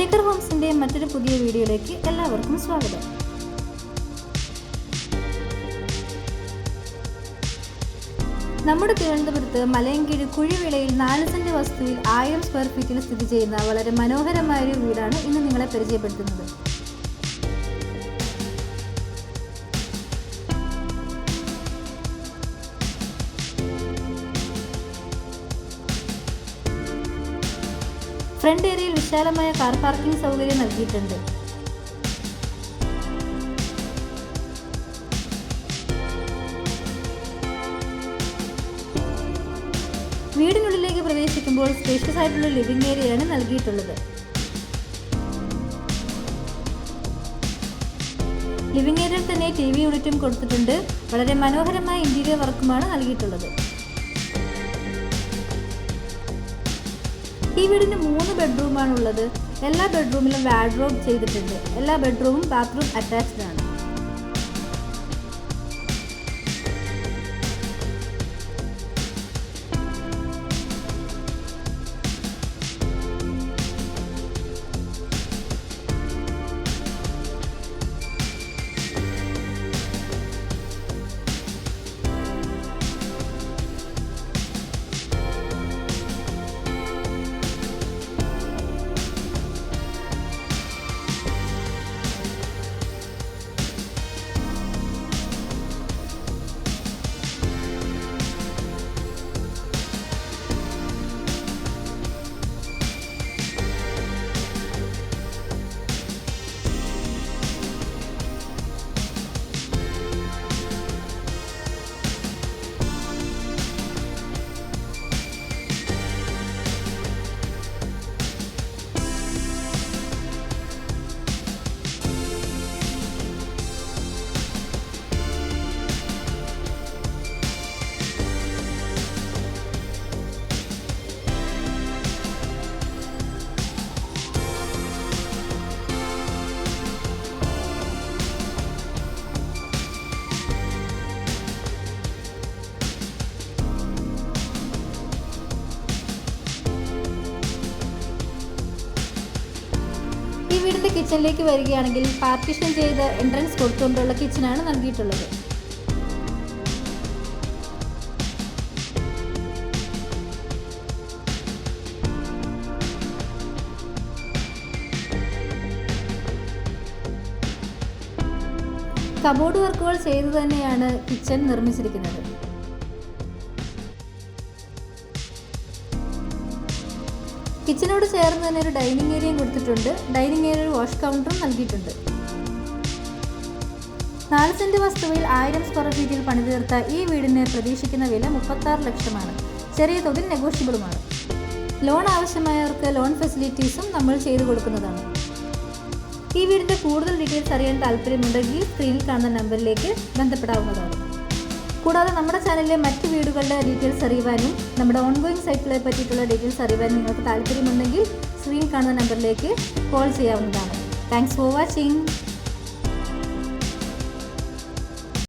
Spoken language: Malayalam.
ശേഖർ ഹോംസിൻ്റെ മറ്റൊരു പുതിയ വീഡിയോയിലേക്ക് എല്ലാവർക്കും സ്വാഗതം. നമ്മുടെ തിരുവനന്തപുരത്ത് മലയൻകീഴ് കുഴിവിളയിൽ 4 സെന്റ് വസ്തുവിൽ 1000 സ്ക്വയർ ഫീറ്റിൽ സ്ഥിതി ചെയ്യുന്ന വളരെ മനോഹരമായൊരു വീടാണ് ഇന്ന് നിങ്ങളെ പരിചയപ്പെടുത്തുന്നത്. ഫ്രണ്ട് ഏരിയയിൽ വിശാലമായ കാർ പാർക്കിംഗ് സൗകര്യം നൽകിയിട്ടുണ്ട്. വീടിനുള്ളിലേക്ക് പ്രവേശിക്കുമ്പോൾ സ്പേഷ്യസ് ആയിട്ടുള്ള ലിവിംഗ് ഏരിയയാണ് നൽകിയിട്ടുള്ളത്. ലിവിംഗ് ഏരിയയിൽ തന്നെ TV യൂണിറ്റും കൊടുത്തിട്ടുണ്ട്. വളരെ മനോഹരമായ ഇന്റീരിയർ വർക്കുമാണ് നൽകിയിട്ടുള്ളത്. ഈ വീടിന് 3 ബെഡ്റൂമാണ് ഉള്ളത്. എല്ലാ ബെഡ്റൂമിലും വാർഡ്രോബ് ചെയ്തിട്ടുണ്ട്. എല്ലാ ബെഡ്റൂമും ബാത്റൂം അറ്റാച്ച്ഡ് ആണ്. ഈ വീടിൻ്റെ കിച്ചണിലേക്ക് വരികയാണെങ്കിൽ പാർട്ടീഷൻ ചെയ്ത എൻട്രൻസ് കൊടുത്തുകൊണ്ടുള്ള കിച്ചണാണ് നൽകിയിട്ടുള്ളത്. കബോർഡ് വർക്കുകൾ ചെയ്തു തന്നെയാണ് കിച്ചൺ നിർമ്മിച്ചിരിക്കുന്നത്. കിച്ചനോട് ചേർന്ന് തന്നെ ഒരു ഡൈനിങ് ഏരിയയും കൊടുത്തിട്ടുണ്ട്. ഡൈനിങ് ഏരിയ ഒരു വാഷ് കൗണ്ടറും നൽകിയിട്ടുണ്ട്. 4 സെന്റ് വസ്തുവിൽ 1000 സ്ക്വയർ ഫീറ്റിൽ പണിതീർത്ത ഈ വീടിന് പ്രതീക്ഷിക്കുന്ന വില 36 ലക്ഷമാണ്. ചെറിയ തോതിൽ നെഗോഷ്യബിളുമാണ്. ലോൺ ആവശ്യമായവർക്ക് ലോൺ ഫെസിലിറ്റീസും നമ്മൾ ചെയ്തു കൊടുക്കുന്നതാണ്. ഈ വീടിൻ്റെ കൂടുതൽ ഡീറ്റെയിൽസ് അറിയാൻ താല്പര്യമുണ്ടെങ്കിൽ സ്ക്രീനിൽ കാണുന്ന നമ്പറിലേക്ക് ബന്ധപ്പെടാവുന്നതാണ്. കൂടാതെ നമ്മുടെ ചാനലിലെ മറ്റ് വീടുകളുടെ ഡീറ്റെയിൽസ് അറിയുവാനും നമ്മുടെ ഓൺഗോയിങ് സൈറ്റുകളെ പറ്റിയിട്ടുള്ള ഡീറ്റെയിൽസ് അറിയുവാനും നിങ്ങൾക്ക് താല്പര്യമുണ്ടെങ്കിൽ സ്ക്രീനിൽ കാണുന്ന നമ്പറിലേക്ക് കോൾ ചെയ്യാവുന്നതാണ്. Thanks for watching.